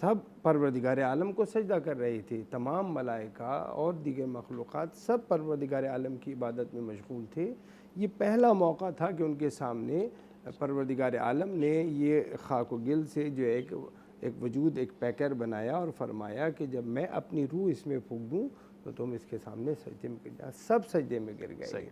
سب پروردگار عالم کو سجدہ کر رہی تھی، تمام ملائکہ اور دیگر مخلوقات سب پروردگار عالم کی عبادت میں مشغول تھے۔ یہ پہلا موقع تھا کہ ان کے سامنے پروردگار عالم نے یہ خاک و گل سے جو ایک وجود، ایک پیکر بنایا اور فرمایا کہ جب میں اپنی روح اس میں پھونک دوں تو تم اس کے سامنے سجدے میں گر جاؤ۔ سب سجدے میں گر گئے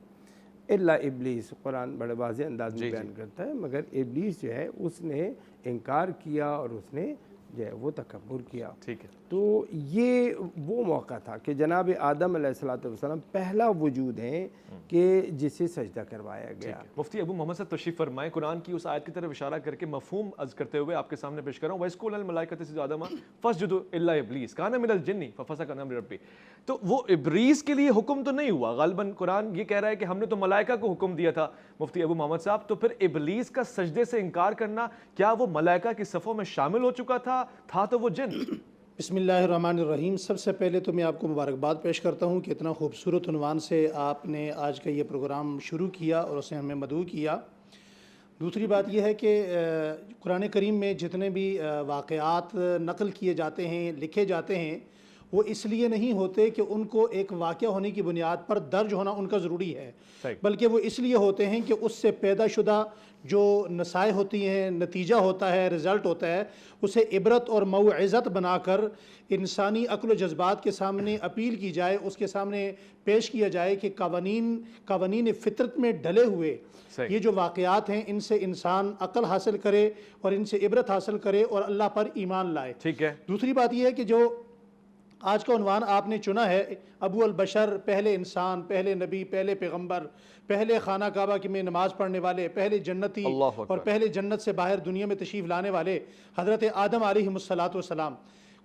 الا ابلیس، قرآن بڑے واضح انداز میں بیان کرتا ہے، مگر ابلیس جو ہے اس نے انکار کیا اور اس نے جو ہے وہ تکبر کیا۔ ٹھیک ہے، تو یہ وہ موقع تھا کہ جناب آدم علیہ السلام پہلا وجود ہیں کہ جسے سجدہ کروایا گیا۔ مفتی ابو محمد صاحب تشریف فرمائیں، قرآن کی اس آیت کی طرف اشارہ کر کے مفہوم عرض کرتے ہوئے آپ کے سامنے پیش کر رہا ہوں۔ وَإِذْ قُلْنَا لِلْمَلَائِكَةِ اسْجُدُوا لِآدَمَ فَاسْجُدُوا إِلَّا إِبْلِيسَ كَانَ مِنَ الْجِنِّ فَفَسَقَ عَنْ أَمْرِ رَبِّهِ۔ تو وہ ابلیس کے لیے حکم تو نہیں ہوا، غالباً قرآن یہ کہہ رہا ہے کہ ہم نے تو ملائکہ کو حکم دیا تھا مفتی ابو محمد صاحب، تو پھر ابلیس کا سجدے سے انکار کرنا کیا وہ ملائکہ کی صفوں میں شامل ہو چکا تھا تو وہ جن؟ بسم اللہ الرحمن الرحیم۔ سب سے پہلے تو میں آپ کو مبارکباد پیش کرتا ہوں کہ اتنا خوبصورت عنوان سے آپ نے آج کا یہ پروگرام شروع کیا اور اسے ہمیں مدعو کیا۔ دوسری بات یہ ہے کہ قرآن کریم میں جتنے بھی واقعات نقل کیے جاتے ہیں، لکھے جاتے ہیں، وہ اس لیے نہیں ہوتے کہ ان کو ایک واقعہ ہونے کی بنیاد پر درج ہونا ان کا ضروری ہے، بلکہ وہ اس لیے ہوتے ہیں کہ اس سے پیدا شدہ جو نتائج ہوتی ہیں، نتیجہ ہوتا ہے، رزلٹ ہوتا ہے، اسے عبرت اور موعظت بنا کر انسانی عقل و جذبات کے سامنے اپیل کی جائے، اس کے سامنے پیش کیا جائے کہ قوانین فطرت میں ڈھلے ہوئے یہ جو واقعات ہیں ان سے انسان عقل حاصل کرے اور ان سے عبرت حاصل کرے اور اللہ پر ایمان لائے۔ ٹھیک ہے، دوسری بات یہ ہے کہ جو آج کا عنوان آپ نے چنا ہے، ابو البشر، پہلے انسان، پہلے نبی، پہلے پیغمبر، پہلے خانہ کعبہ میں نماز پڑھنے والے، پہلے جنتی اور پہلے جنت سے باہر دنیا میں تشریف لانے والے حضرت آدم علیہ السلام۔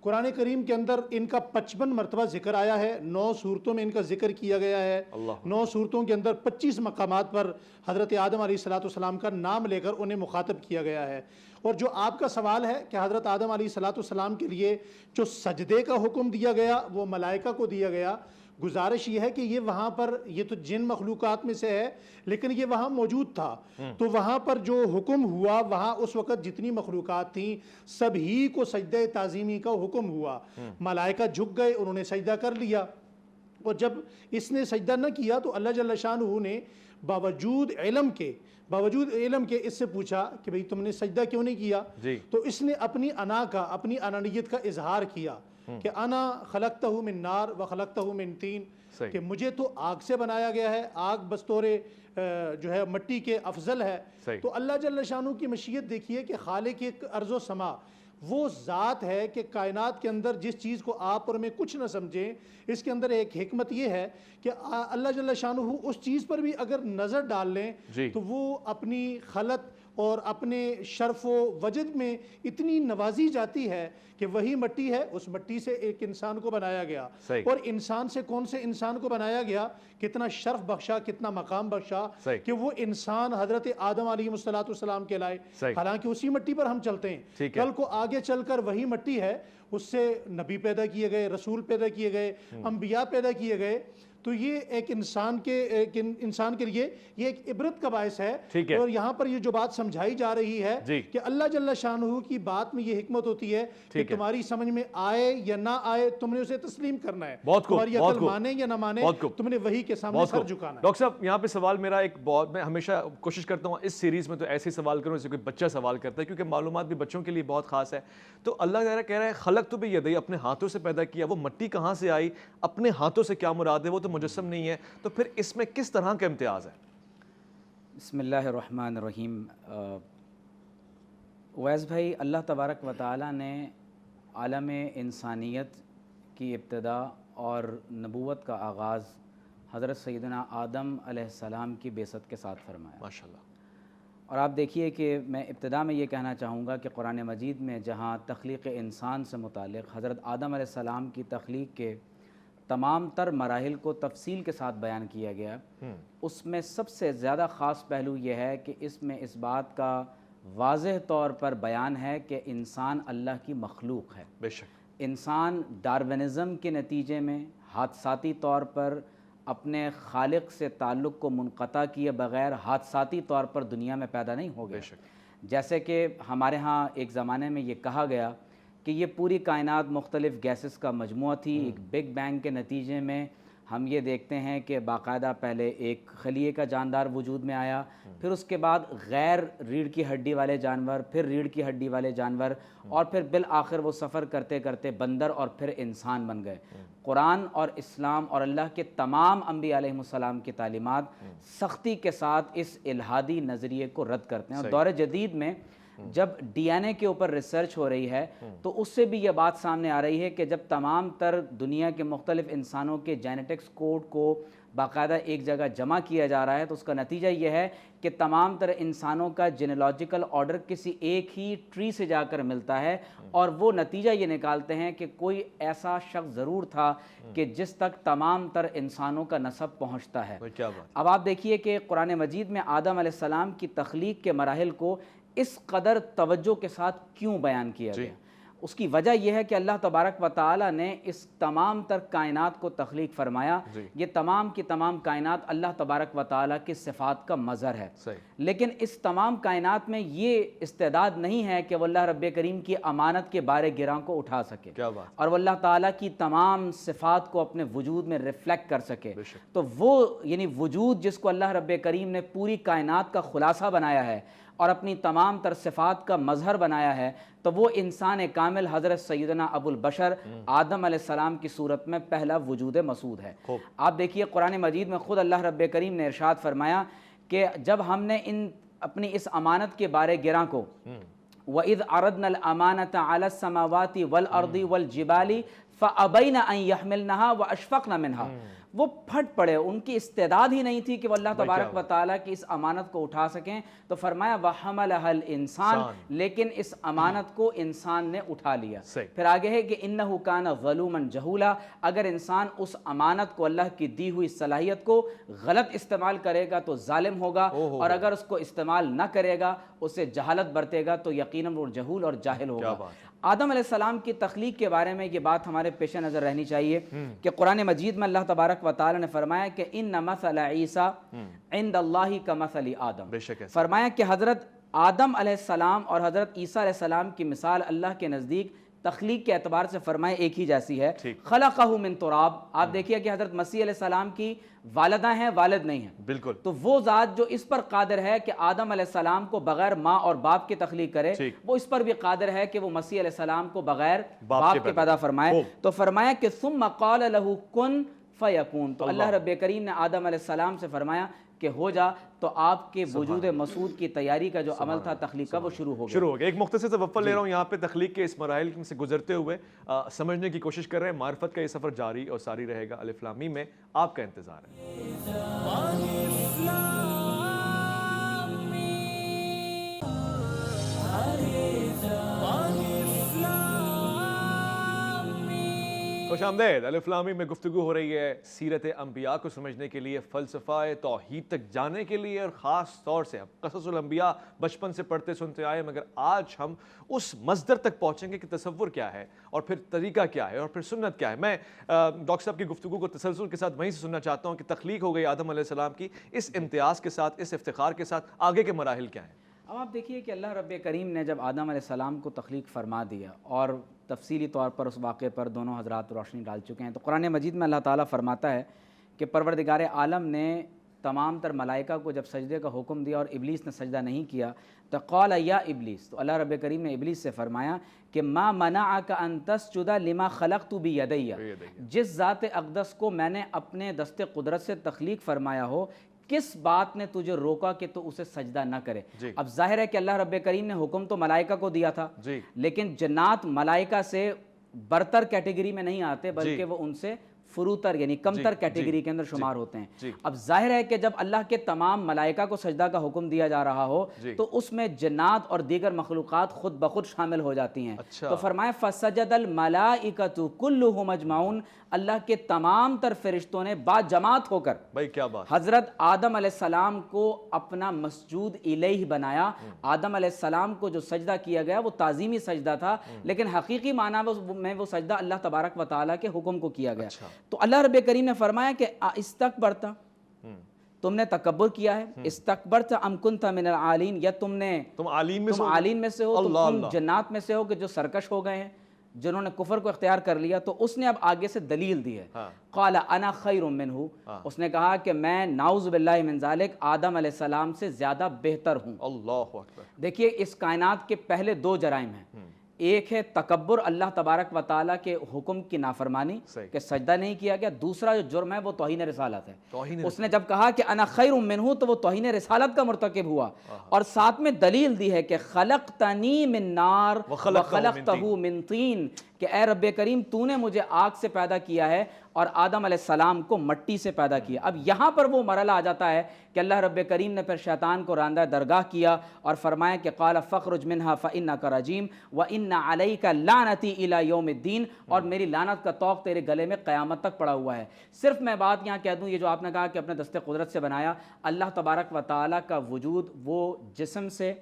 قرآن کریم کے اندر ان کا 55 مرتبہ ذکر آیا ہے، 9 صورتوں میں ان کا ذکر کیا گیا ہے، 9 صورتوں کے اندر 25 مقامات پر حضرت آدم علیہ السلام کا نام لے کر انہیں مخاطب کیا گیا ہے۔ اور جو آپ کا سوال ہے کہ حضرت آدم علیہ السلام کے لیے جو سجدے کا حکم دیا گیا وہ ملائکہ کو دیا گیا، گزارش یہ ہے کہ یہ وہاں پر، یہ تو جن مخلوقات میں سے ہے لیکن یہ وہاں موجود تھا، تو وہاں پر جو حکم ہوا، وہاں اس وقت جتنی مخلوقات تھیں سبھی کو سجدہ تعظیمی کا حکم ہوا۔ ملائکہ جھک گئے، انہوں نے سجدہ کر لیا، اور جب اس نے سجدہ نہ کیا تو اللہ جل شانہ نے باوجود علم کے اس سے پوچھا کہ بھئی تم نے سجدہ کیوں نہیں کیا؟ تو اس نے اپنی انانیت کا اظہار کیا کہ انا خلقتہ من نار و خلقتہ من طین، کہ مجھے تو آگ سے بنایا گیا ہے، آگ بطور جو ہے مٹی کے افضل ہے۔ تو اللہ جل شانہ کی مشیت دیکھیے کہ خالق ارض و سما وہ ذات ہے کہ کائنات کے اندر جس چیز کو آپ اور میں کچھ نہ سمجھیں، اس کے اندر ایک حکمت یہ ہے کہ اللہ جل شانہ اس چیز پر بھی اگر نظر ڈال لیں تو وہ اپنی خلق اور اپنے شرف و وجد میں اتنی نوازی جاتی ہے کہ وہی مٹی ہے، اس مٹی سے ایک انسان کو بنایا گیا، اور انسان سے کون سے انسان کو بنایا گیا، کتنا شرف بخشا، کتنا مقام بخشا کہ وہ انسان حضرت آدم علیہ السلام کے لائے، حالانکہ اسی مٹی پر ہم چلتے ہیں، کل کو آگے چل کر وہی مٹی ہے، اس سے نبی پیدا کیے گئے، رسول پیدا کیے گئے، انبیاء پیدا کیے گئے۔ تو یہ ایک انسان کے لیے یہ ایک عبرت کا باعث ہے، اور یہاں پر یہ جو بات سمجھائی جا رہی ہے کہ اللہ جل شانہ کی بات میں یہ حکمت ہوتی ہے کہ تمہاری سمجھ میں آئے یا نہ آئے تم نے اسے تسلیم کرنا ہے، تمہاری عقل مانے یا نہ مانے تم نے وہی کے سامنے سر جھکانا ہے۔ ڈاکٹر صاحب یہاں پہ سوال میرا میں ہمیشہ کوشش کرتا ہوں اس سیریز میں تو ایسے سوال کروں جیسے کوئی بچہ سوال کرتا ہے، کیونکہ معلومات بھی بچوں کے لیے بہت خاص ہے۔ تو اللہ تعالیٰ کہہ رہا ہے خلق تو بھی یدی، اپنے ہاتھوں سے پیدا کیا، وہ مٹی کہاں سے آئی، اپنے ہاتھوں سے کیا مراد ہے، وہ تو مجسم نہیں ہے، تو پھر اس میں کس طرح کا امتیاز ہے؟ بسم اللہ الرحمن الرحیم۔ اویس بھائی، اللہ تبارک و تعالیٰ نے عالم انسانیت کی ابتدا اور نبوت کا آغاز حضرت سیدنا آدم علیہ السلام کی بعثت کے ساتھ فرمایا، ماشاءاللہ۔ اور آپ دیکھیے کہ میں ابتدا میں یہ کہنا چاہوں گا کہ قرآن مجید میں جہاں تخلیق انسان سے متعلق حضرت آدم علیہ السلام کی تخلیق کے تمام تر مراحل کو تفصیل کے ساتھ بیان کیا گیا، اس میں سب سے زیادہ خاص پہلو یہ ہے کہ اس میں اس بات کا واضح طور پر بیان ہے کہ انسان اللہ کی مخلوق ہے۔ بے شک انسان ڈارونزم کے نتیجے میں حادثاتی طور پر اپنے خالق سے تعلق کو منقطع کیے بغیر حادثاتی طور پر دنیا میں پیدا نہیں ہو گیا۔ جیسے کہ ہمارے ہاں ایک زمانے میں یہ کہا گیا کہ یہ پوری کائنات مختلف گیسز کا مجموعہ تھی. ایک بگ بینگ کے نتیجے میں ہم یہ دیکھتے ہیں کہ باقاعدہ پہلے ایک خلیے کا جاندار وجود میں آیا, پھر اس کے بعد غیر ریڑھ کی ہڈی والے جانور, پھر ریڑھ کی ہڈی والے جانور, اور پھر بالآخر وہ سفر کرتے کرتے بندر اور پھر انسان بن گئے. قرآن اور اسلام اور اللہ کے تمام انبیاء علیہ السلام کی تعلیمات سختی کے ساتھ اس الہادی نظریے کو رد کرتے ہیں. اور دور جدید میں جب ڈی این اے کے اوپر ریسرچ ہو رہی ہے تو اس سے بھی یہ بات سامنے آ رہی ہے کہ جب تمام تر دنیا کے مختلف انسانوں کے جینیٹکس کوڈ کو باقاعدہ ایک جگہ جمع کیا جا رہا ہے تو اس کا نتیجہ یہ ہے کہ تمام تر انسانوں کا جینولوجیکل آرڈر کسی ایک ہی ٹری سے جا کر ملتا ہے, اور وہ نتیجہ یہ نکالتے ہیں کہ کوئی ایسا شخص ضرور تھا کہ جس تک تمام تر انسانوں کا نسب پہنچتا ہے. اب آپ دیکھیے کہ قرآن مجید میں آدم علیہ السلام کی تخلیق کے مراحل کو اس قدر توجہ کے ساتھ کیوں بیان کیا گیا؟ اس کی وجہ یہ ہے کہ اللہ تبارک و تعالی نے اس تمام تر کائنات کو تخلیق فرمایا. یہ تمام کی تمام کائنات اللہ تبارک و تعالی کی صفات کا مظہر ہے, لیکن اس تمام کائنات میں یہ استعداد نہیں ہے کہ وہ اللہ رب کریم کی امانت کے بارے گراں کو اٹھا سکے اور وہ اللہ تعالیٰ کی تمام صفات کو اپنے وجود میں ریفلیکٹ کر سکے. تو وہ یعنی وجود جس کو اللہ رب کریم نے پوری کائنات کا خلاصہ بنایا ہے اور اپنی تمام تر صفات کا مظہر بنایا ہے, تو وہ انسان کامل حضرت سیدنا ابو البشر آدم علیہ السلام کی صورت میں پہلا وجود مسعود ہے. آپ دیکھیے قرآن مجید میں خود اللہ رب کریم نے ارشاد فرمایا کہ جب ہم نے اپنی اس امانت کے بارے گراں کو وَإِذْ عَرَضْنَا الْأَمَانَةَ عَلَى السَّمَاوَاتِ وَالْأَرْضِ وَالْجِبَالِ فَأَبَيْنَ أَن يَحْمِلْنَهَا وَأَشْفَقْنَ مِنْهَا. وہ پھٹ پڑے, ان کی استعداد ہی نہیں تھی کہ وہ اللہ تبارک و تعالیٰ کی اس امانت کو اٹھا سکیں. تو فرمایا وَحَمَلَهَا الْإِنسان, لیکن اس امانت کو انسان نے اٹھا لیا. پھر آگے ہے کہ إِنَّهُ كَانَ ظَلُومًا جَهُولًا, اگر انسان اس امانت کو, اللہ کی دی ہوئی صلاحیت کو غلط استعمال کرے گا تو ظالم ہوگا, اور اگر اس کو استعمال نہ کرے گا, اسے جہالت برتے گا, تو یقیناً وہ جہول اور جاہل ہوگا. آدم علیہ السلام کی تخلیق کے بارے میں یہ بات ہمارے پیش نظر رہنی چاہیے کہ قرآن مجید میں اللہ تبارک و تعالی نے فرمایا کہ ان مثل عیسیٰ عند اللہ کمثل آدم. فرمایا کہ حضرت آدم علیہ السلام اور حضرت عیسیٰ علیہ السلام کی مثال اللہ کے نزدیک تخلیق کے اعتبار سے فرمائے ایک ہی جیسی ہے. خلقہ من تراب. آپ دیکھیے کہ حضرت مسیح علیہ السلام کی والدہ ہیں, والد نہیں ہیں. بالکل. تو وہ ذات جو اس پر قادر ہے کہ آدم علیہ السلام کو بغیر ماں اور باپ کی تخلیق کرے, وہ اس پر بھی قادر ہے کہ وہ مسیح علیہ السلام کو بغیر باپ کے پیدا فرمائے. تو فرمایا کہ ثم قال له کن فیکون. تو اللہ رب کریم نے آدم علیہ السلام سے فرمایا کہ ہو جا, تو آپ کے وجود مسعود کی تیاری کا جو عمل تھا تخلیق کا وہ شروع ہو گیا. ایک مختصر سے وقفہ لے رہا ہوں یہاں پہ. تخلیق کے اس مراحل سے گزرتے ہوئے سمجھنے کی کوشش کر رہے ہیں. معرفت کا یہ سفر جاری اور ساری رہے گا. الف لام میم میں آپ کا انتظار ہے. خوش آمدید. الف لام میم میں گفتگو ہو رہی ہے سیرت انبیاء کو سمجھنے کے لیے, فلسفہ توحید تک جانے کے لیے, اور خاص طور سے اب قصص الانبیاء بچپن سے پڑھتے سنتے آئے, مگر آج ہم اس مصدر تک پہنچیں گے کہ تصور کیا ہے اور پھر طریقہ کیا ہے اور پھر سنت کیا ہے. میں ڈاکٹر صاحب کی گفتگو کو تسلسل کے ساتھ وہیں سے سننا چاہتا ہوں کہ تخلیق ہو گئی آدم علیہ السلام کی, اس امتیاز کے ساتھ, اس افتخار کے ساتھ آگے کے مراحل کیا ہیں؟ اب آپ دیکھیے کہ اللہ رب کریم نے جب آدم علیہ السلام کو تخلیق فرما دیا اور تفصیلی طور پر اس واقعے پر دونوں حضرات روشنی ڈال چکے ہیں, تو قرآن مجید میں اللہ تعالیٰ فرماتا ہے کہ پروردگار عالم نے تمام تر ملائکہ کو جب سجدے کا حکم دیا اور ابلیس نے سجدہ نہیں کیا, تو قال یا ابلیس, تو اللہ رب کریم نے ابلیس سے فرمایا کہ ما منعک ان تسجد لما خلقت بیدی, جس ذات اقدس کو میں نے اپنے دست قدرت سے تخلیق فرمایا ہو, کس بات نے تجھے روکا کہ تو اسے سجدہ نہ کرے؟ اب ظاہر ہے کہ اللہ رب کریم نے حکم تو ملائکہ کو دیا تھا, لیکن جنات ملائکہ سے برتر کیٹیگری میں نہیں آتے, بلکہ وہ ان سے فروتر یعنی کمتر کیٹیگری کے اندر شمار ہوتے ہیں. اب ظاہر ہے کہ جب اللہ کے تمام ملائکہ کو سجدہ کا حکم دیا جا رہا ہو تو اس میں جنات اور دیگر مخلوقات خود بخود شامل ہو جاتی ہیں. تو فرمایا فسجد الملائکۃ کلھم اجمعون, اللہ کے تمام تر فرشتوں نے با جماعت ہو کر حضرت آدم علیہ السلام کو اپنا مسجود الیہ بنایا. آدم علیہ السلام کو جو سجدہ کیا گیا وہ تعظیمی سجدہ تھا, لیکن حقیقی معنی میں وہ سجدہ اللہ تبارک و تعالیٰ کے حکم کو کیا گیا. تو اللہ رب کریم نے فرمایا کہ استکبرت, تم نے تکبر کیا ہے, استکبرت ام کنت من العالین, یا تم عالین میں سے ہو, تم جنات میں سے ہو کہ جو سرکش ہو گئے ہیں. جنہوں نے کفر کو اختیار کر لیا، تو اس نے اب آگے سے دلیل دی ہے. قال انا خیر منہ، اس نے کہا کہ میں نعوذ باللہ من ذالک آدم علیہ السلام سے زیادہ بہتر ہوں. اللہ اکبر. دیکھیے اس کائنات کے پہلے دو جرائم ہیں. ایک ہے تکبر، اللہ تبارک و تعالیٰ کے حکم کی نافرمانی کہ سجدہ نہیں کیا گیا. دوسرا جو جرم ہے وہ توہین رسالت ہے. اس نے جب کہا کہ انا خیر منہ تو وہ توہین رسالت کا مرتکب ہوا، اور ساتھ میں دلیل دی ہے کہ خلقتنی من نار وخلقتہ من طین، کہ اے رب کریم تو نے مجھے آگ سے پیدا کیا ہے اور آدم علیہ السلام کو مٹی سے پیدا کیا. اب یہاں پر وہ مرحلہ آ جاتا ہے کہ اللہ رب کریم نے پھر شیطان کو راندہ درگاہ کیا اور فرمایا کہ قال فخرج منہا فإنک رجیم وإن علیک لعنتی الی یوم الدین، اور میری لعنت کا طوق تیرے گلے میں قیامت تک پڑا ہوا ہے. صرف میں بات یہاں کہہ دوں، یہ جو آپ نے کہا کہ اپنے دست قدرت سے بنایا، اللہ تبارک و تعالیٰ کا وجود وہ جسم سے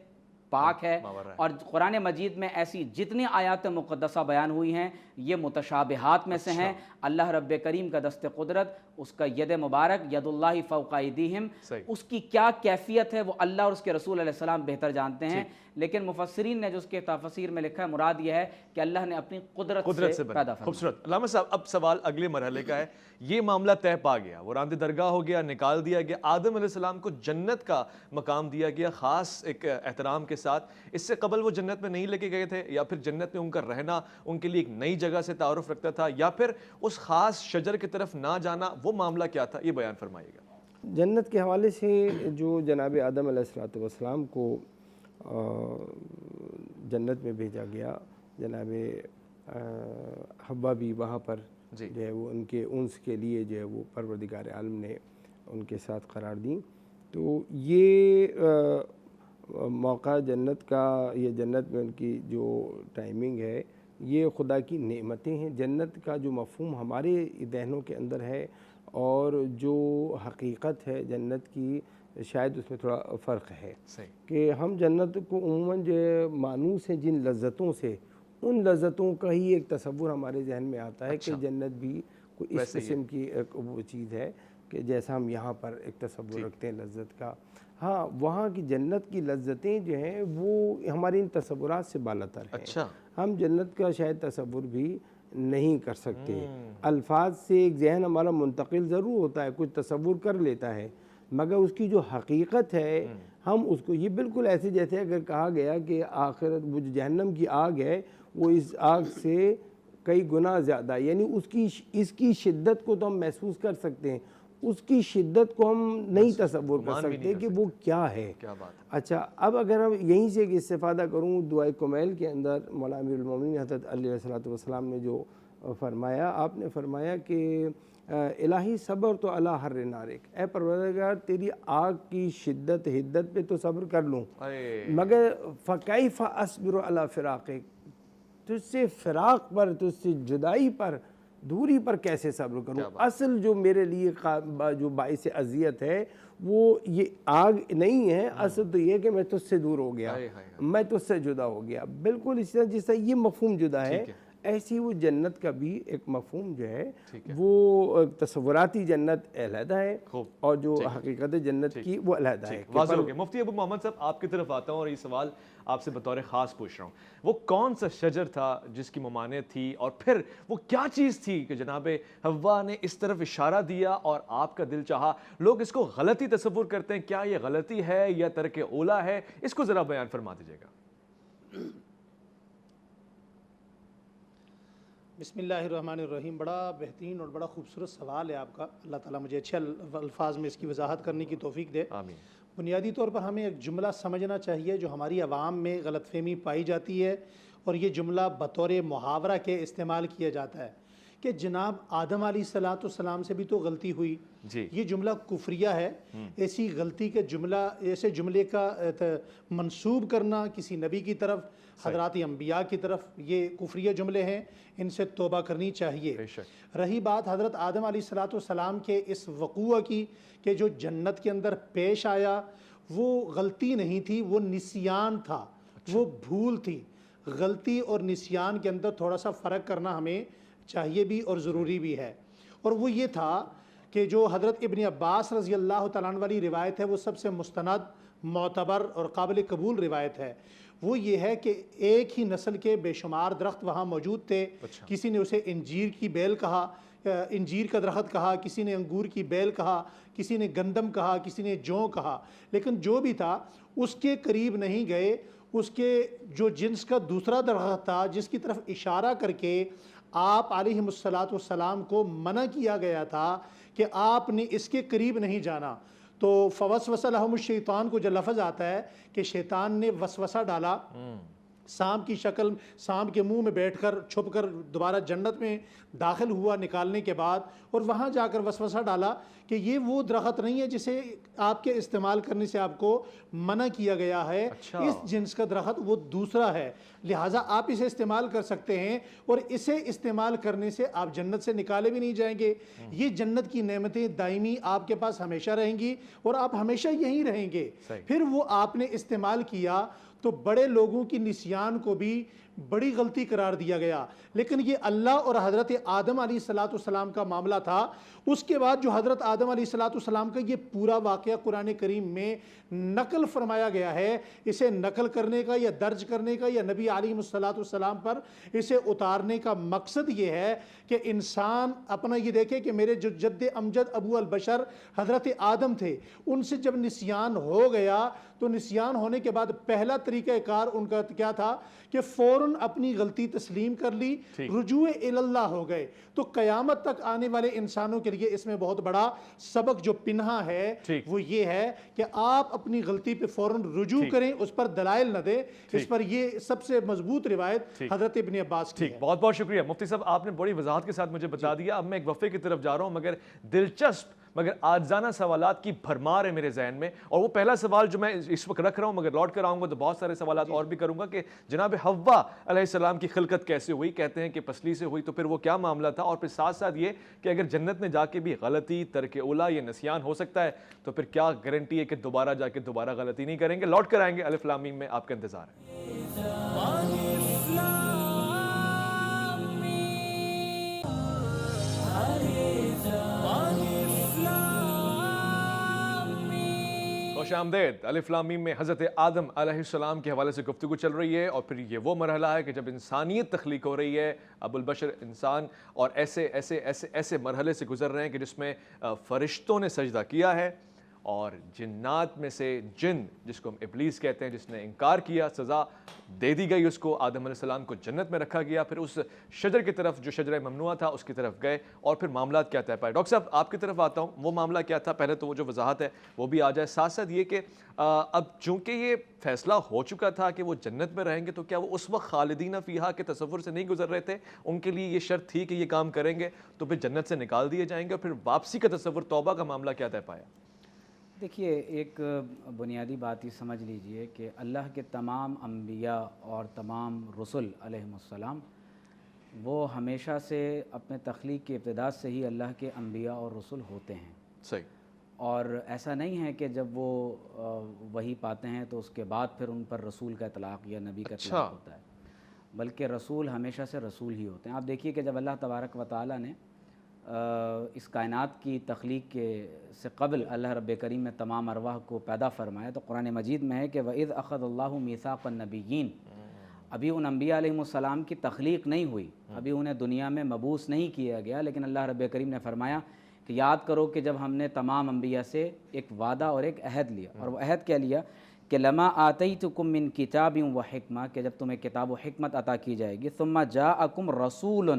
پاک ہے، اور قرآن مجید میں ایسی جتنی آیات مقدسہ بیان ہوئی ہیں یہ متشابہات میں سے ہیں. اللہ رب کریم کا دست قدرت، اس کا ید مبارک ید اللہ فوق ایدیہم، اس کی کیا کیفیت ہے وہ اللہ اور اس کے رسول علیہ السلام بہتر جانتے ہیں. لیکن مفسرین نے جو اس کے تفسیر میں لکھا ہے، مراد یہ ہے کہ اللہ نے اپنی قدرت سے پیدا فرمایا. خوبصورت. علامہ صاحب اب سوال اگلے مرحلے کا ہے. یہ معاملہ طے پا گیا، وہ راندہ درگاہ ہو گیا، نکال دیا گیا، آدم علیہ السلام کو جنت کا مقام دیا گیا خاص ایک احترام کے ساتھ. اس سے قبل وہ جنت میں نہیں لے کے گئے تھے، یا پھر جنت میں ان کا رہنا ان کے لیے ایک نئی جگہ سے تعارف رکھتا تھا، یا پھر اس خاص شجر کی طرف نہ جانا، وہ معاملہ کیا تھا؟ یہ بیان فرمائیے گا. جنت کے حوالے سے جو جناب آدم علیہ السلام کو جنت میں بھیجا گیا، جناب حوا بھی وہاں پر جو ہے وہ ان کے انس کے لیے جو ہے وہ پروردگار عالم نے ان کے ساتھ قرار دیں. تو یہ موقع جنت کا، یہ جنت میں ان کی جو ٹائمنگ ہے، یہ خدا کی نعمتیں ہیں. جنت کا جو مفہوم ہمارے ذہنوں کے اندر ہے اور جو حقیقت ہے جنت کی، شاید اس میں تھوڑا فرق ہے. کہ ہم جنت کو عموماً جو مانوس ہیں جن لذتوں سے، ان لذتوں کا ہی ایک تصور ہمارے ذہن میں آتا ہے کہ جنت بھی کوئی اس قسم کی ایک وہ چیز ہے کہ جیسا ہم یہاں پر ایک تصور رکھتے ہیں لذت کا. ہاں، وہاں کی جنت کی لذتیں جو ہیں وہ ہماری ان تصورات سے بالاتر ہیں. ہم جنت کا شاید تصور بھی نہیں کر سکتے. الفاظ سے ایک ذہن ہمارا منتقل ضرور ہوتا ہے، کچھ تصور کر لیتا ہے، مگر اس کی جو حقیقت ہے ہم اس کو، یہ بالکل ایسے جیسے اگر کہا گیا کہ آخرت وہ جو جہنم کی آگ ہے وہ اس آگ سے کئی گنا زیادہ، یعنی اس کی شدت کو تو ہم محسوس کر سکتے ہیں، اس کی شدت کو ہم نہیں تصور کر سکتے کہ وہ کیا ہے. اچھا، اب اگر ہم یہیں سے استفادہ کروں، دعائے کمیل کے اندر مولا امیر المومنین حضرت علی علیہ السلام نے جو فرمایا، آپ نے فرمایا کہ الہی صبر تو علی حر نارک، اے پروردگار تیری آگ کی شدت حدت پہ تو صبر کر لوں، مگر فکیف اصبر علی فراقک، تجھ سے فراق پر، تجھ سے جدائی پر، دوری پر کیسے صبر کروں. اصل جو میرے لیے جو باعث اذیت ہے وہ یہ آگ نہیں ہے، اصل تو یہ کہ میں تجھ سے دور ہو گیا، میں تجھ سے جدا ہو گیا. بالکل اس طرح جس طرح یہ مفہوم جدا ہے، ایسی وہ جنت کا بھی ایک مفہوم جو ہے وہ تصوراتی جنت علیحدہ ہے اور جو حقیقت جنت کی وہ علیحدہ ہے. واضح ہو گیا. مفتی ابو محمد صاحب آپ کی طرف آتا ہوں اور یہ سوال آپ سے بطور خاص پوچھ رہا ہوں، وہ کون سا شجر تھا جس کی ممانعت تھی، اور پھر وہ کیا چیز تھی کہ جناب حوا نے اس طرف اشارہ دیا اور آپ کا دل چاہا؟ لوگ اس کو غلطی تصور کرتے ہیں، کیا یہ غلطی ہے یا ترک اولا ہے؟ اس کو ذرا بیان فرما دیجیے گا. بسم اللہ الرحمن الرحیم. بڑا بہترین اور بڑا خوبصورت سوال ہے آپ کا. اللہ تعالیٰ مجھے اچھے الفاظ میں اس کی وضاحت کرنے کی توفیق دے. آمین. بنیادی طور پر ہمیں ایک جملہ سمجھنا چاہیے جو ہماری عوام میں غلط فہمی پائی جاتی ہے، اور یہ جملہ بطور محاورہ کے استعمال کیا جاتا ہے کہ جناب آدم علیہ السلام سے بھی تو غلطی ہوئی. یہ جملہ کفریہ ہے. ایسی غلطی کے جملہ، ایسے جملے کا منسوب کرنا کسی نبی کی طرف، حضرات انبیاء کی طرف، یہ کفریہ جملے ہیں، ان سے توبہ کرنی چاہیے. رہی بات حضرت آدم علیہ السلام کے اس وقوع کی کہ جو جنت کے اندر پیش آیا وہ غلطی نہیں تھی، وہ نسیان تھا، وہ بھول تھی. غلطی اور نسیان کے اندر تھوڑا سا فرق کرنا ہمیں چاہیے بھی اور ضروری بھی ہے. اور وہ یہ تھا کہ جو حضرت ابن عباس رضی اللہ تعالیٰ عنہ والی روایت ہے وہ سب سے مستند، معتبر اور قابل قبول روایت ہے. وہ یہ ہے کہ ایک ہی نسل کے بے شمار درخت وہاں موجود تھے. کسی نے اسے انجیر کی بیل کہا، انجیر کا درخت کہا، کسی نے انگور کی بیل کہا، کسی نے گندم کہا، کسی نے جو کہا، لیکن جو بھی تھا اس کے قریب نہیں گئے. اس کے جو جنس کا دوسرا درخت تھا جس کی طرف اشارہ کر کے آپ علیہ السلام کو منع کیا گیا تھا کہ آپ نے اس کے قریب نہیں جانا. تو فوسوس لہم الشیطان کو جو لفظ آتا ہے کہ شیطان نے وسوسہ ڈالا، سانپ کی شکل، سانپ کے منہ میں بیٹھ کر چھپ کر دوبارہ جنت میں داخل ہوا نکالنے کے بعد، اور وہاں جا کر وسوسہ ڈالا کہ یہ وہ درخت نہیں ہے جسے آپ کے استعمال کرنے سے آپ کو منع کیا گیا ہے. اس جنس کا درخت وہ دوسرا ہے، لہٰذا آپ اسے استعمال کر سکتے ہیں، اور اسے استعمال کرنے سے آپ جنت سے نکالے بھی نہیں جائیں گے. یہ جنت کی نعمتیں دائمی آپ کے پاس ہمیشہ رہیں گی اور آپ ہمیشہ یہیں رہیں گے. پھر وہ آپ نے استعمال کیا تو بڑے لوگوں کی نسیان کو بھی بڑی غلطی قرار دیا گیا. لیکن یہ اللہ اور حضرت آدم علیہ السلام کا معاملہ تھا. اس کے بعد جو حضرت آدم علیہ السلام کا یہ پورا واقعہ قرآن کریم میں نقل فرمایا گیا ہے، اسے نقل کرنے کا یا درج کرنے کا یا نبی علیہ السلام پر اسے اتارنے کا مقصد یہ ہے کہ انسان اپنا یہ دیکھے کہ میرے جو جد امجد ابو البشر حضرت آدم تھے، ان سے جب نسیان ہو گیا تو نسیان ہونے کے بعد پہلا طریقہ کار ان کا کیا تھا کہ فوراً اپنی غلطی تسلیم کر لی، رجوع اللہ ہو گئے. تو قیامت تک آنے والے انسانوں کے لیے اس میں بہت بڑا سبق جو پنہا ہے وہ یہ ہے کہ آپ اپنی غلطی پہ فوراً رجوع کریں، اس پر دلائل نہ دیں. اس پر یہ سب سے مضبوط روایت حضرت ابن عباس کی ہے. بہت بہت شکریہ مفتی صاحب، آپ نے بڑی وضاحت کے ساتھ مجھے بتا دیا. اب میں ایک وقفے کی طرف جا رہا ہوں، مگر دلچسپ مگر آجزانہ سوالات کی بھرمار ہے میرے ذہن میں. اور وہ پہلا سوال جو میں اس وقت رکھ رہا ہوں، مگر لوٹ کر آؤں گا تو بہت سارے سوالات اور بھی کروں گا کہ جناب حوا علیہ السلام کی خلقت کیسے ہوئی؟ کہتے ہیں کہ پسلی سے ہوئی، تو پھر وہ کیا معاملہ تھا؟ اور پھر ساتھ ساتھ یہ کہ اگر جنت میں جا کے بھی غلطی، ترک اولا یا نسیان ہو سکتا ہے تو پھر کیا گارنٹی ہے کہ دوبارہ جا کے دوبارہ غلطی نہیں کریں گے؟ لوٹ کر آئیں گے. الف لام میم میں آپ کا انتظار ہے. خوش آمدید. الف لام میم میں حضرت آدم علیہ السلام کے حوالے سے گفتگو چل رہی ہے، اور پھر یہ وہ مرحلہ ہے کہ جب انسانیت تخلیق ہو رہی ہے، ابو البشر انسان، اور ایسے مرحلے سے گزر رہے ہیں کہ جس میں فرشتوں نے سجدہ کیا ہے، اور جنات میں سے جن جس کو ہم ابلیس کہتے ہیں، جس نے انکار کیا، سزا دے دی گئی اس کو. آدم علیہ السلام کو جنت میں رکھا گیا، پھر اس شجر کی طرف جو شجرہ ممنوعہ تھا اس کی طرف گئے، اور پھر معاملات کیا طے پائے. ڈاکٹر صاحب آپ کی طرف آتا ہوں، وہ معاملہ کیا تھا؟ پہلے تو وہ جو وضاحت ہے وہ بھی آ جائے، ساتھ ساتھ یہ کہ اب چونکہ یہ فیصلہ ہو چکا تھا کہ وہ جنت میں رہیں گے، تو کیا وہ اس وقت خالدین فیہا کے تصور سے نہیں گزر رہے تھے؟ ان کے لیے یہ شرط تھی کہ یہ کام کریں گے تو پھر جنت سے نکال دیے جائیں گے، اور پھر واپسی کا تصور، توبہ کا معاملہ کیا طے پایا؟ دیکھیے، ایک بنیادی بات یہ سمجھ لیجئے کہ اللہ کے تمام انبیاء اور تمام رسل علیہم السلام وہ ہمیشہ سے اپنے تخلیق کی ابتدا سے ہی اللہ کے انبیاء اور رسل ہوتے ہیں. صحیح. اور ایسا نہیں ہے کہ جب وہ وہی پاتے ہیں تو اس کے بعد پھر ان پر رسول کا اطلاق یا نبی کا اطلاق ہوتا ہے، بلکہ رسول ہمیشہ سے رسول ہی ہوتے ہیں. آپ دیکھیے کہ جب اللہ تبارک و تعالیٰ نے اس کائنات کی تخلیق سے قبل اللہ رب کریم نے تمام ارواح کو پیدا فرمایا، تو قرآن مجید میں ہے کہ وَإِذْ أَخَذَ اللَّهُ مِيثَاقَ النَّبِيِّينَ. ابھی ان انبیاء علیہ السلام کی تخلیق نہیں ہوئی، ابھی انہیں دنیا میں مبعوث نہیں کیا گیا، لیکن اللہ رب کریم نے فرمایا کہ یاد کرو کہ جب ہم نے تمام انبیاء سے ایک وعدہ اور ایک عہد لیا. اور وہ عہد کیا لیا کہ لما آتیتکم من کتاب و حکمہ، کہ جب تمہیں کتاب و حکمت عطا کی جائے گی، ثم جاءکم رسول،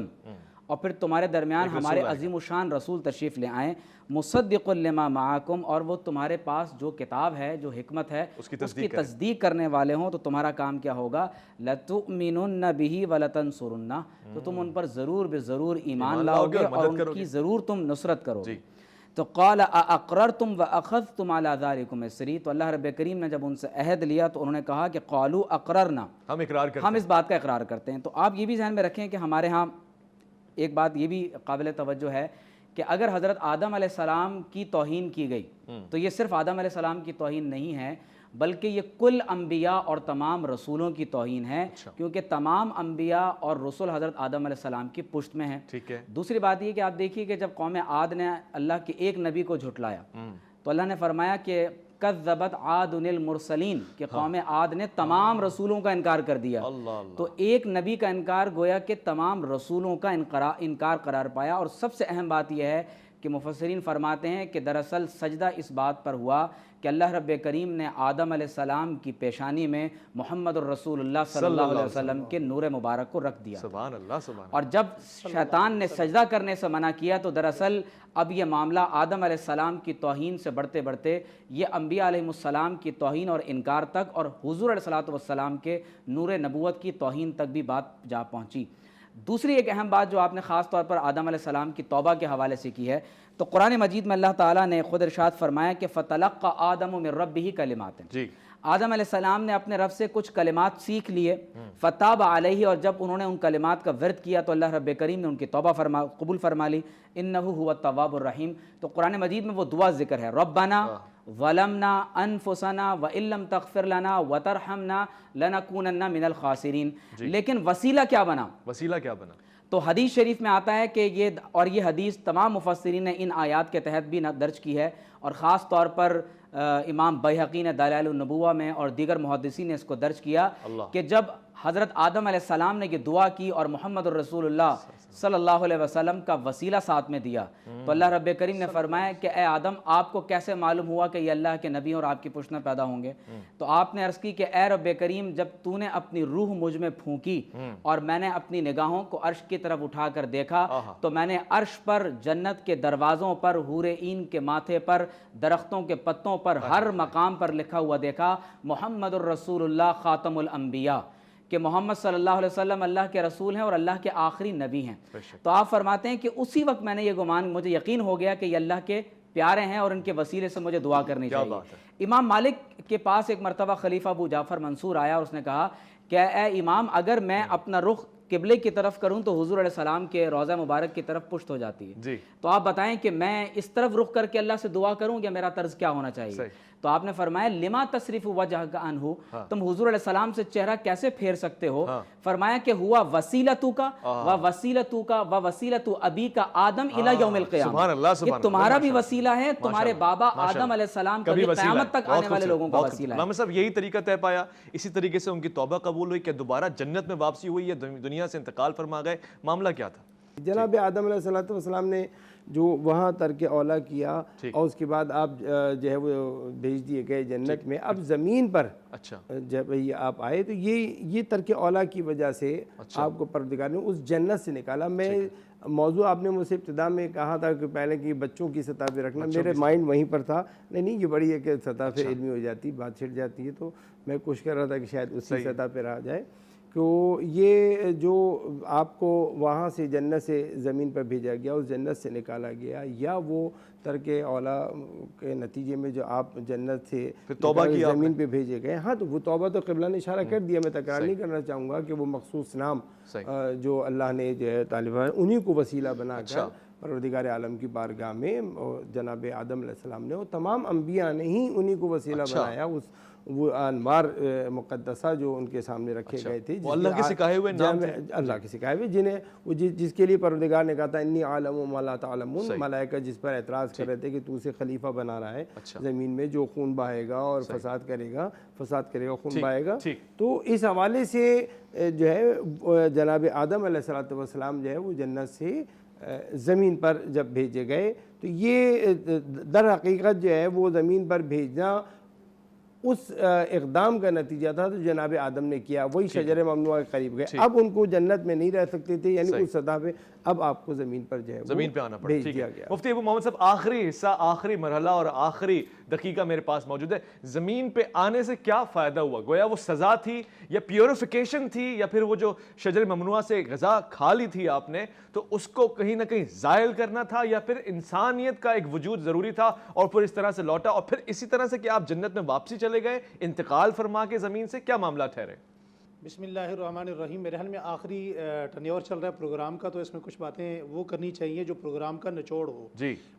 اور پھر تمہارے درمیان ہمارے عظیم الشان رسول تشریف لے آئیں، مصدق لما معاکم، اور وہ تمہارے پاس جو کتاب ہے، جو حکمت ہے، اس کی تصدیق کرنے والے ہوں، تو تمہارا کام کیا ہوگا؟ لَتُؤْمِنُنَّ بِهِ وَلَتَنْصُرُنَّ، تو تم ان پر ضرور بے ضرور ایمان لاؤ گے اور ان کی ضرور تم نصرت کرو گے. تو قال اقررتم واخذتم على ذلكم اسری، تو اللہ رب کریم نے جب ان سے عہد لیا تو انہوں نے کہا کہ قالوا اقررنا، ہم اس بات کا اقرار کرتے ہیں. تو آپ یہ بھی ذہن میں رکھیں کہ ہمارے ہاں ایک بات یہ بھی قابل توجہ ہے کہ اگر حضرت آدم علیہ السلام کی توہین کی گئی تو یہ صرف آدم علیہ السلام کی توہین نہیں ہے، بلکہ یہ کل انبیاء اور تمام رسولوں کی توہین ہے، کیونکہ تمام انبیاء اور رسول حضرت آدم علیہ السلام کی پشت میں ہیں. دوسری بات یہ کہ آپ دیکھیے کہ جب قوم عاد نے اللہ کے ایک نبی کو جھٹلایا تو اللہ نے فرمایا کہ کذبت عاد المرسلین کہ قوم عاد نے تمام رسولوں کا انکار کر دیا. تو ایک نبی کا انکار گویا کہ تمام رسولوں کا انکار قرار پایا. اور سب سے اہم بات یہ ہے کہ مفسرین فرماتے ہیں کہ دراصل سجدہ اس بات پر ہوا کہ اللہ رب کریم نے آدم علیہ السلام کی پیشانی میں محمد الرسول اللہ صلی اللہ علیہ وسلم کے نور مبارک کو رکھ دیا. سبحان اللہ سبحان اللہ. اور جب شیطان نے سجدہ کرنے سے منع کیا تو دراصل اب یہ معاملہ آدم علیہ السلام کی توہین سے بڑھتے بڑھتے یہ انبیاء علیہ السلام کی توہین اور انکار تک اور حضور علیہ السلام کے نور نبوت کی توہین تک بھی بات جا پہنچی. دوسری ایک اہم بات جو آپ نے خاص طور پر آدم علیہ السلام کی توبہ کے حوالے سے کی ہے تو قرآن مجید میں اللہ تعالیٰ نے خود ارشاد فرمایا کہ فَتَلَقَّ آدَمُ مِن رَبِّهِ کَلِمَاتٍ. جی آدم علیہ السلام نے اپنے رب سے کچھ کلمات سیکھ لیے. فَتَابَ عَلَيْهِ اور جب انہوں نے ان کلمات کا ورد کیا تو اللہ رب کریم نے ان کی توبہ قبول فرما لی. إِنَّهُ هُوَ التَّوَّابُ الرَّحِيمُ. تو قرآن مجید میں وہ دعا ذکر ہے ربنا ظلمنا انفسنا وان لم تغفر لنا وترحمنا لنکونن من الخاسرین. لیکن وسیلہ کیا بنا؟ وسیلہ کیا بنا؟ تو حدیث شریف میں آتا ہے کہ یہ حدیث تمام مفسرین نے ان آیات کے تحت بھی درج کی ہے اور خاص طور پر امام بیہقی نے دلائل النبوہ میں اور دیگر محدثین نے اس کو درج کیا کہ جب حضرت آدم علیہ السلام نے یہ دعا کی اور محمد الرسول اللہ صلی اللہ علیہ وسلم کا وسیلہ ساتھ میں دیا تو اللہ رب کریم نے فرمایا کہ اے آدم آپ کو کیسے معلوم ہوا کہ یہ اللہ کے نبی اور آپ کی پشت میں پیدا ہوں گے؟ تو آپ نے عرض کی کہ اے رب کریم جب تو نے اپنی روح مجھ میں پھونکی اور میں نے اپنی نگاہوں کو عرش کی طرف اٹھا کر دیکھا تو میں نے عرش پر، جنت کے دروازوں پر، حور عین کے ماتھے پر، درختوں کے پتوں پر، ہر مقام پر لکھا ہوا دیکھا محمد الرسول اللہ خاتم الانبیاء، کہ محمد صلی اللہ علیہ وسلم اللہ کے رسول ہیں اور اللہ کے آخری نبی ہیں. تو آپ فرماتے ہیں کہ اسی وقت میں نے یہ گمان، مجھے یقین ہو گیا کہ یہ اللہ کے پیارے ہیں اور ان کے وسیلے سے مجھے دعا کرنی چاہیے. امام مالک کے پاس ایک مرتبہ خلیفہ ابو جعفر منصور آیا اور اس نے کہا کہ اے امام اگر میں اپنا رخ قبلے کی طرف کروں تو حضور علیہ السلام کے روضہ مبارک کی طرف پشت ہو جاتی ہے. تو آپ بتائیں کہ میں اس طرف رخ کر کے اللہ سے دعا کروں یا میرا طرز کیا ہونا چاہیے؟ تو آپ نے فرمایا لما تصرف وجہک عنہ، تم حضور علیہ السلام سے چہرہ کیسے پھیر سکتے ہو؟ فرمایا کہ ہوا وسیلتو کا و وسیلتو کا و وسیلتو ابی کا آدم الی یوم القیامہ. یہ تمہارا بھی وسیلہ ہے، تمہارے بابا آدم علیہ السلام کا بھی قیامت تک آنے والے لوگوں کا وسیلہ ہے. امام صاحب یہی طریقہ طے پایا، اسی طریقے سے ان کی توبہ قبول ہوئی کہ دوبارہ جنت میں واپسی ہوئی ہے، دنیا سے انتقال فرما گئے. معاملہ کیا تھا؟ جناب آدم علیہ السلام نے جو وہاں ترک اولا کیا اور اس کے بعد آپ جو ہے وہ بھیج دیے گئے جنت میں. اب زمین پر جب آپ آئے تو یہ ترک اولا کی وجہ سے آپ کو پروردگار نے اس جنت سے نکالا. میں موضوع آپ نے مجھ سے ابتدا میں کہا تھا کہ پہلے کہ بچوں کی سطح پہ رکھنا، میرے مائنڈ وہیں پر تھا. نہیں یہ بڑی ہے کہ سطح پہ علمی ہو جاتی، بات چھڑ جاتی ہے، تو میں کوشش کر رہا تھا کہ شاید اسی سطح پہ رہا جائے. کہ یہ جو آپ کو وہاں سے جنت سے زمین پر بھیجا گیا، اس جنت سے نکالا گیا، یا وہ ترک اولا کے نتیجے میں جو آپ جنت سے توبہ کی زمین پہ بھیجے گئے. ہاں تو وہ توبہ تو قبلہ نے اشارہ کر دیا. میں تکرار نہیں کرنا چاہوں گا کہ وہ مخصوص نام جو اللہ نے جو ہے طالبان انہی کو وسیلہ بنا کر پروردگار عالم کی بارگاہ میں جناب آدم علیہ السلام نے، اور تمام انبیاء نے ہی انہی کو وسیلہ بنایا. وہ انوار مقدسہ جو ان کے سامنے رکھے گئے تھے، اللہ کے سکھائے ہوئے نام تھے، اللہ کے سکھائے ہوئے، جنہیں جس کے لیے پروردگار نے کہا تھا انی عالم ما لا تعلمون. ملائکہ جس پر اعتراض کر رہے تھے کہ تو اسے خلیفہ بنا رہا ہے زمین میں، جو خون بہائے گا اور فساد کرے گا خون بہائے گا. تو اس حوالے سے جو ہے جناب آدم علیہ السلام جو ہے وہ جنت سے زمین پر جب بھیجے گئے تو یہ در حقیقت جو ہے وہ زمین پر بھیجنا اس اقدام کا نتیجہ تھا جو جناب آدم نے کیا. وہی شجر ممنوعہ کے قریب گئے. اب ان کو جنت میں نہیں رہ سکتے تھے، یعنی اس سطح پہ اب آپ کو زمین پر جو ہے زمین پہ آنا پڑا. بھیج دیا گیا. مفتی ابو محمد صاحب آخری حصہ، آخری مرحلہ اور آخری دقیقہ میرے پاس موجود ہے. زمین پہ آنے سے کیا فائدہ ہوا؟ گویا وہ سزا تھی یا پیوریفیکیشن تھی، یا پھر وہ جو شجر ممنوعہ سے غذا کھا لی تھی آپ نے تو اس کو کہیں نہ کہیں زائل کرنا تھا، یا پھر انسانیت کا ایک وجود ضروری تھا اور پھر اس طرح سے لوٹا اور پھر اسی طرح سے کہ آپ جنت میں واپسی چلے گئے انتقال فرما کے زمین سے؟ کیا معاملہ ٹھہرے؟ بسم اللہ الرحمن الرحیم. میرے حال میں آخری ٹنیور چل رہا ہے پروگرام کا، تو اس میں کچھ باتیں وہ کرنی چاہیے جو پروگرام کا نچوڑ ہو.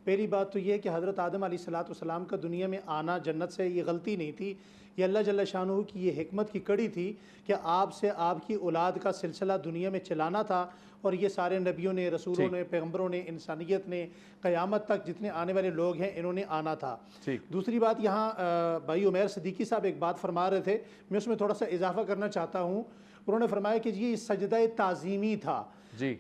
پہلی بات تو یہ کہ حضرت آدم علیہ السلام کا دنیا میں آنا جنت سے یہ غلطی نہیں تھی یہ اللہ جل شانہ کی یہ حکمت کی کڑی تھی کہ آپ سے آپ کی اولاد کا سلسلہ دنیا میں چلانا تھا، اور یہ سارے نبیوں نے، رسولوں نے، پیغمبروں نے، انسانیت نے، قیامت تک جتنے آنے والے لوگ ہیں انہوں نے آنا تھا۔ دوسری بات یہاں بھائی عمیر صدیقی صاحب ایک بات فرما رہے تھے، میں اس میں تھوڑا سا اضافہ کرنا چاہتا ہوں۔ انہوں نے فرمایا کہ یہ سجدہ تعظیمی تھا۔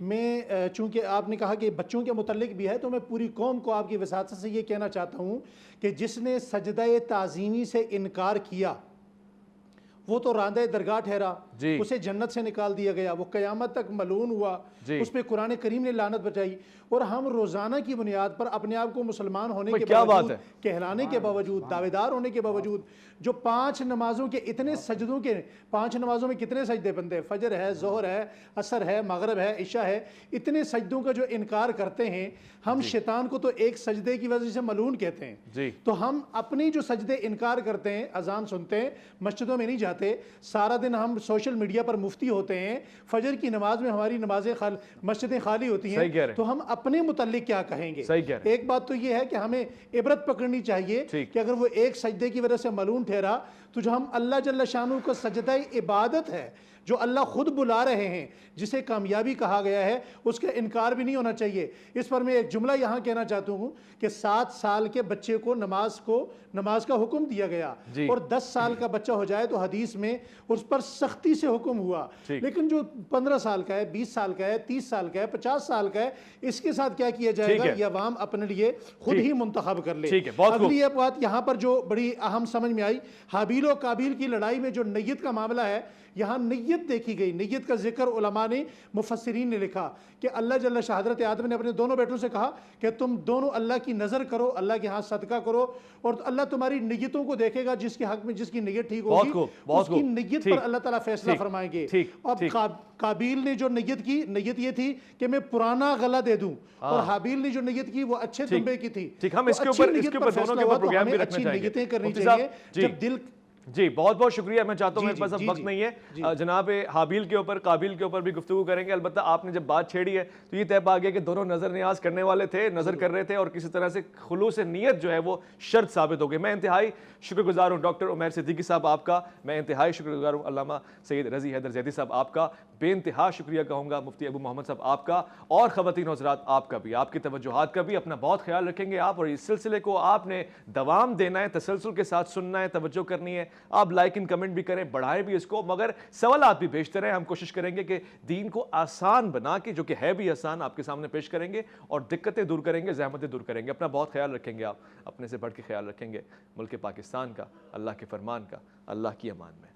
میں چونکہ آپ نے کہا کہ بچوں کے متعلق بھی ہے، تو میں پوری قوم کو آپ کی وساطت سے یہ کہنا چاہتا ہوں کہ جس نے سجدہ تعظیمی سے انکار کیا وہ تو راندہ درگاہ ٹھہرا، اسے جنت سے نکال دیا گیا، وہ قیامت تک ملعون ہوا، اس پہ قرآن کریم نے لعنت بچائی۔ اور ہم روزانہ کی بنیاد پر اپنے آپ کو مسلمان ہونے کے باوجود، کہلانے کے باوجود، دعویدار ہونے کے باوجود، جو 5 نمازوں کے اتنے سجدوں کے، 5 نمازوں میں کتنے سجدے بنتے ہیں، فجر ہے، ظہر ہے، عصر ہے، مغرب ہے، عشاء ہے، اتنے سجدوں کا جو انکار کرتے ہیں ہم، شیطان کو تو ایک سجدے کی وجہ سے ملعون کہتے ہیں۔ تو ہم اپنی جو سجدے انکار کرتے ہیں، اذان سنتے ہیں، مسجدوں میں نہیں جاتے، سارا دن ہم سوشل میڈیا پر مفتی ہوتے ہیں، فجر کی نماز میں ہماری نمازیں مسجدیں خالی ہوتی ہیں، تو ہم اپنے متعلق کیا کہیں گے؟ ایک بات تو یہ ہے کہ ہمیں عبرت پکڑنی چاہیے کہ اگر وہ ایک سجدے کی وجہ سے ملعون ٹھہرا، تو جو ہم اللہ جل شانہ کو سجدہ عبادت ہے جو اللہ خود بلا رہے ہیں، جسے کامیابی کہا گیا ہے، اس کا انکار بھی نہیں ہونا چاہیے۔ اس پر میں ایک جملہ یہاں کہنا چاہتا ہوں کہ 7 سال کے بچے کو نماز کا حکم دیا گیا، اور 10 سال کا بچہ ہو جائے تو حدیث میں اس پر سختی سے حکم ہوا، لیکن جو 15 سال کا ہے، 20 سال کا ہے، 30 سال کا ہے، 50 سال کا ہے، اس کے ساتھ کیا کیا جائے گا؟ یہ عوام اپنے لیے خود ہی منتخب کر لے۔ اگلی ایک بات یہاں پر جو بڑی اہم سمجھ میں آئی، حابیل و قابیل کی لڑائی میں جو نیت کا معاملہ ہے، یہاں نیت دیکھی گئی۔ نیت کا ذکر علماء نے، مفسرین نے لکھا کہ اللہ جل شاہ حضرت آدم نے اپنے دونوں بیٹوں سے کہا کہ تم دونوں اللہ کی نظر کرو، اللہ کے ہاں صدقہ کرو، اور اللہ تمہاری نیتوں کو دیکھے گا، جس کے حق میں جس کی نیت ٹھیک ہوگی اس کی نیت پر اللہ تعالیٰ فیصلہ فرمائیں گے۔ اب قابیل نے جو نیت کی، نیت یہ تھی کہ میں پرانا غلہ دے دوں، اور حابیل نے جو نیت کی وہ اچھے تنبے کی تھی۔ ہم اس کے اوپر دونوں کے اوپر پروگرام بھی رکھنا چاہیں گے۔ نیتیں کرنی چاہیے جب دل۔ جی بہت بہت شکریہ، میں چاہتا ہوں میرے پاس اب وقت نہیں ہے، جناب حابیل کے اوپر قابیل کے اوپر بھی گفتگو کریں گے۔ البتہ آپ نے جب بات چھیڑی ہے تو یہ طے پا گیا کہ دونوں نظر نیاز کرنے والے تھے، نظر کر رہے تھے، اور کسی طرح سے خلوص نیت جو ہے وہ شرط ثابت ہو گئی۔ میں انتہائی شکر گزار ہوں ڈاکٹر عمیر صدیقی صاحب آپ کا، میں انتہائی شکر گزار ہوں علامہ سید رضی حیدر زیدی صاحب آپ کا، بے انتہا شکریہ کہوں گا مفتی ابو محمد صاحب آپ کا، اور خواتین حضرات آپ کا بھی، آپ کی توجہات کا بھی اپنا بہت خیال رکھیں گے آپ، اور اس سلسلے کو آپ نے دوام دینا ہے، تسلسل کے ساتھ سننا ہے، توجہ کرنی ہے۔ آپ لائک ان کمنٹ بھی کریں، بڑھائیں بھی اس کو، مگر سوالات بھی بھیجتے رہیں۔ ہم کوشش کریں گے کہ دین کو آسان بنا کے، جو کہ ہے بھی آسان، آپ کے سامنے پیش کریں گے، اور دقتیں دور کریں گے، زحمتیں دور کریں گے۔ اپنا بہت خیال رکھیں گے، آپ اپنے سے بڑھ کے خیال رکھیں گے، ملک پاکستان کا، اللہ کے فرمان کا، اللہ کی امان میں۔